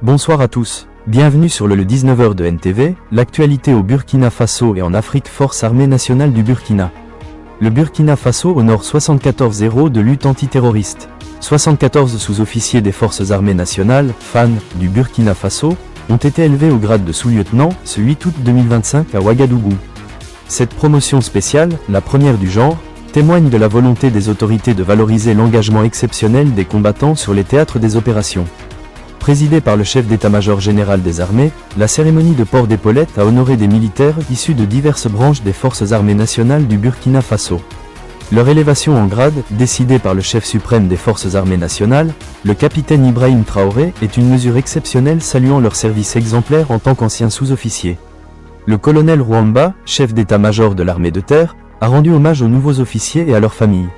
Bonsoir à tous, bienvenue sur le 19h de NTV, l'actualité au Burkina Faso et en Afrique. Force armée nationale du Burkina. Le Burkina Faso honore 74 héros de lutte antiterroriste. 74 sous-officiers des forces armées nationales, FAN, du Burkina Faso, ont été élevés au grade de sous-lieutenant ce 8 août 2025 à Ouagadougou. Cette promotion spéciale, la première du genre, témoigne de la volonté des autorités de valoriser l'engagement exceptionnel des combattants sur les théâtres des opérations. Présidée par le chef d'état-major général des armées, la cérémonie de port d'épaulettes a honoré des militaires issus de diverses branches des forces armées nationales du Burkina Faso. Leur élévation en grade, décidée par le chef suprême des forces armées nationales, le capitaine Ibrahim Traoré, est une mesure exceptionnelle saluant leur service exemplaire en tant qu'anciens sous-officiers. Le colonel Rouamba, chef d'état-major de l'armée de terre, a rendu hommage aux nouveaux officiers et à leurs familles.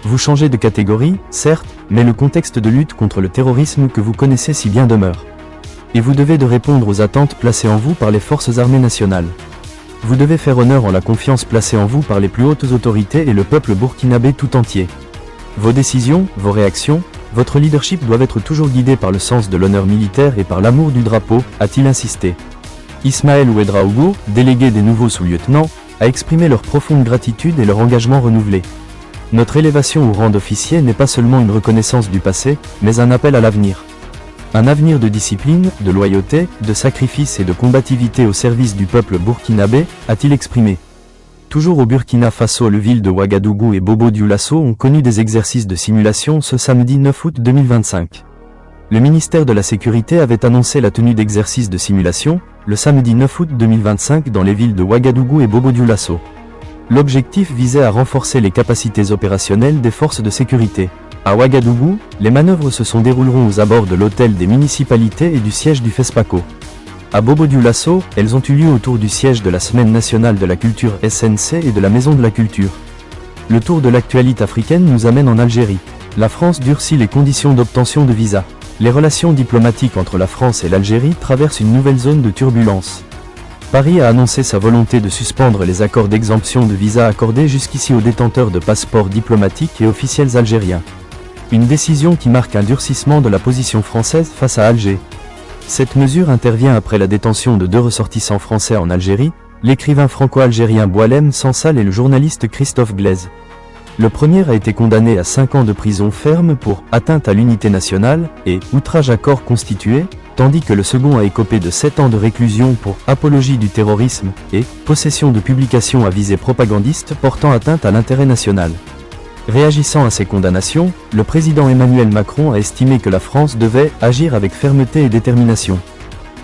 Vous changez de catégorie, certes, mais le contexte de lutte contre le terrorisme que vous connaissez si bien demeure. Et vous devez de répondre aux attentes placées en vous par les forces armées nationales. Vous devez faire honneur en la confiance placée en vous par les plus hautes autorités et le peuple burkinabé tout entier. Vos décisions, vos réactions, votre leadership doivent être toujours guidés par le sens de l'honneur militaire et par l'amour du drapeau, a-t-il insisté. Ismaël Ouedraogo, délégué des nouveaux sous-lieutenants, a exprimé leur profonde gratitude et leur engagement renouvelé. Notre élévation au rang d'officier n'est pas seulement une reconnaissance du passé, mais un appel à l'avenir. Un avenir de discipline, de loyauté, de sacrifice et de combativité au service du peuple burkinabé, a-t-il exprimé. Toujours au Burkina Faso, les villes de Ouagadougou et Bobo-Dioulasso ont connu des exercices de simulation ce samedi 9 août 2025. Le ministère de la Sécurité avait annoncé la tenue d'exercices de simulation, le samedi 9 août 2025 dans les villes de Ouagadougou et Bobo-Dioulasso. L'objectif visait à renforcer les capacités opérationnelles des forces de sécurité. À Ouagadougou, les manœuvres se dérouleront aux abords de l'hôtel des municipalités et du siège du FESPACO. À Bobo-Dioulasso, elles ont eu lieu autour du siège de la Semaine nationale de la culture SNC et de la Maison de la culture. Le tour de l'actualité africaine nous amène en Algérie. La France durcit les conditions d'obtention de visa. Les relations diplomatiques entre la France et l'Algérie traversent une nouvelle zone de turbulence. Paris a annoncé sa volonté de suspendre les accords d'exemption de visa accordés jusqu'ici aux détenteurs de passeports diplomatiques et officiels algériens. Une décision qui marque un durcissement de la position française face à Alger. Cette mesure intervient après la détention de 2 ressortissants français en Algérie, l'écrivain franco-algérien Boualem Sansal et le journaliste Christophe Glaise. Le premier a été condamné à 5 ans de prison ferme pour atteinte à l'unité nationale et outrage à corps constitué, tandis que le second a écopé de 7 ans de réclusion pour apologie du terrorisme et possession de publications à visée propagandiste portant atteinte à l'intérêt national. Réagissant à ces condamnations, le président Emmanuel Macron a estimé que la France devait agir avec fermeté et détermination.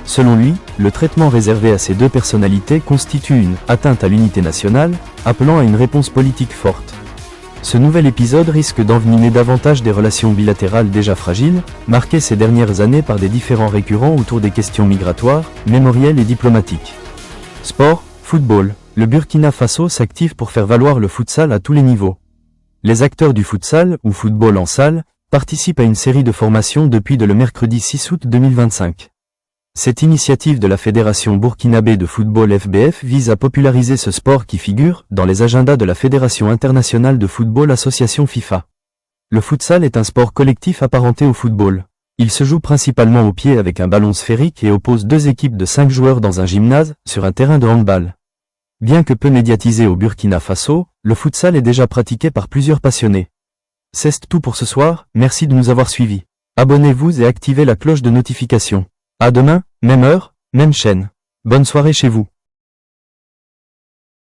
Selon lui, le traitement réservé à ces 2 personnalités constitue une atteinte à l'unité nationale, appelant à une réponse politique forte. Ce nouvel épisode risque d'envenimer davantage des relations bilatérales déjà fragiles, marquées ces dernières années par des différends récurrents autour des questions migratoires, mémorielles et diplomatiques. Sport, football. Le Burkina Faso s'active pour faire valoir le futsal à tous les niveaux. Les acteurs du futsal, ou football en salle, participent à une série de formations depuis le mercredi 6 août 2025. Cette initiative de la Fédération burkinabé de football FBF vise à populariser ce sport qui figure dans les agendas de la Fédération internationale de football association FIFA. Le futsal est un sport collectif apparenté au football. Il se joue principalement au pied avec un ballon sphérique et oppose 2 équipes de 5 joueurs dans un gymnase, sur un terrain de handball. Bien que peu médiatisé au Burkina Faso, le futsal est déjà pratiqué par plusieurs passionnés. C'est tout pour ce soir, merci de nous avoir suivis. Abonnez-vous et activez la cloche de notification. À demain, même heure, même chaîne. Bonne soirée chez vous.